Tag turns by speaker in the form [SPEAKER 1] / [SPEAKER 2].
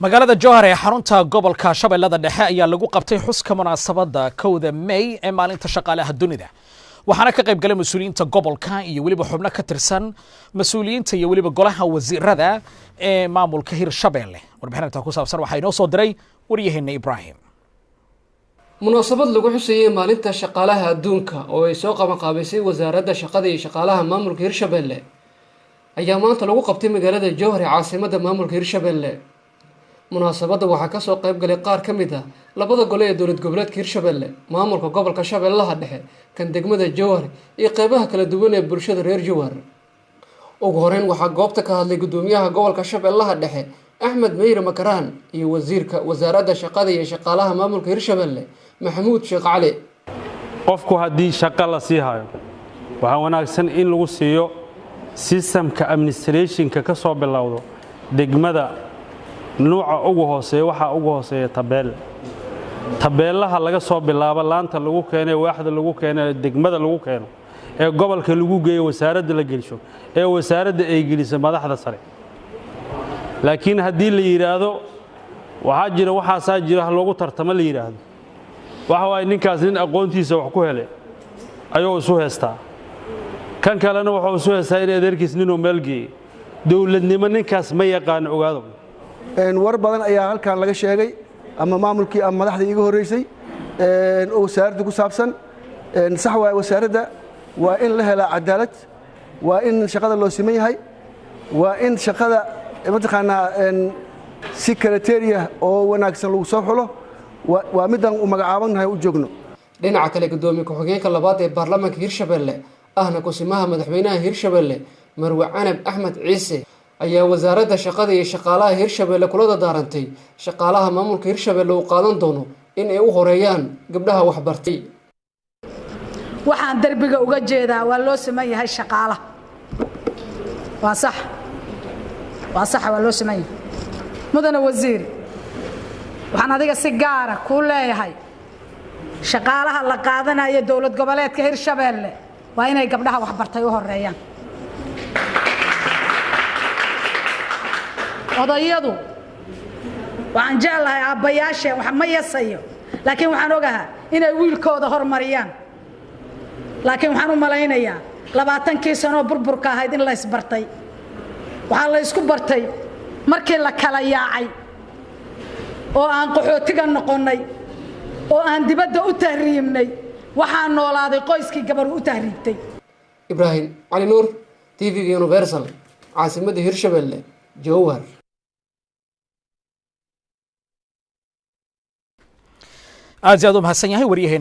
[SPEAKER 1] magaalada Jowhar ee xarunta gobolka Shabeellada Dhexe ayaa lagu qabtay xuska munaasabada 1 May ee maalinta shaqaalaha dunida waxaana ka qayb galay mas'uuliyiinta gobolka iyo waliba xubno ka tirsan mas'uuliyiinta iyo waliba golaha wasiirada ee maamulka Hirshabeelle warbixinta ku saabsan waxa inoo soo diray wariyaheena Ibrahim
[SPEAKER 2] munaasabad lagu xusayay maalinta shaqaalaha adduunka oo ay soo qabanqaabisay wasaaradda shaqada iyo shaqaalaha maamulka Hirshabeelle ayaa maanta lagu qabtay magaalada Jowhar ee caasimadda maamulka Hirshabeelle munaasabada waxaa ka soo qayb galay qaar ka mid ah labada gole ee dowlad goboleedka Hirshabeelle maamulka gobolka Shabeellaha Dhexe kan degmada Jowhar iyo qaybaha kala duwan ee bulshada reer Jowhar ugu horeyn waxaa goobta ka hadlay gudoomiyaha gobolka Shabeellaha Dhexe Axmed Meyr Makaraan iyo wasiirka wasaaradda shaqada iyo shaqaalaha maamulka Hirshabeelle Maxamuud Sheekh Cali
[SPEAKER 3] qofku haddii shaqo la sii hayo waxaa wanaagsan in lagu siiyo systemka administrationka ka soo bilowdo degmada nuuca ugu hooseeya waxa ugu hooseeya tabeelaha laga soo bilaabo laanta lagu keenay waaxda lagu keenay degmada lagu keeno ee gobolka lagu geeyo wasaaradda la gelsho ee wasaaradda ay geliso madaxda sare laakiin haddii la yiraahdo waxa jira loogu tartamo la yiraahdo waxa way ninkaas nin aqoontiisa wax ku helay ayuu isu heestaa kan kalena wuxuu isu heestaa in adeerkiis ninoo meelgeeyay dawladnimo ninkaas ma yaqaan ogaado
[SPEAKER 4] war badan ayaa halkan laga sheegay ama maamulkii ama madaxda iga horeysay oo wasaaradda ku saabsan sax waa wasaaradda waa in la helo cadaalad waa in shaqada loo siman yahay waa in shaqada mataqaanaa secretariya oo wanaagsan lagu soo xulo waa midaan u magacaabanahay u joogno
[SPEAKER 2] dhinaca kale gudoomiye ku-xigeenka labaad ee baarlamaanka Hirshabeelle ahna kusimaha madaxweynaha Hirshabeelle Marwe Canab Axmed Ciise ayaa wasaaradda shaqada iyo shaqaalaha Hirshabeelle kula daarantay shaqaalaha maamulka Hirshabeelle uu qaadan doono in ay u horeeyaan gabdhaha wax bartay
[SPEAKER 5] waxaan darbiga uga jeedaa waa loo sameeyay yahay shaqaalaha waa sax waa loo sameeyay mudane wasiir waxaan adiga si gaar ah ku leeyahay shaqaalaha la qaadanayo dawlad goboleedka Hirshabeelle waa inay gabdhaha wax bartay u horeeyaan odayadu waxaan jeclahay aabbayaasheen wax ma yasayo laakiin waxaan ogahay inay wiilkooda hormariyaan laakiin waxaan u malaynayaa 20 sano burburka ahayd in la isbartay waxa la isku bartay markii la kala yaacay oo aan qaxootiga noqonay oo aan dibadda u tahriimnay waxaan noolaaday qoyskii gabar u tahriibtay
[SPEAKER 2] Ibrahim Ali Nuur TV Universal caasimadda Hirshabeelle Jowhar
[SPEAKER 1] aad u mahadsan yahay wariyaheena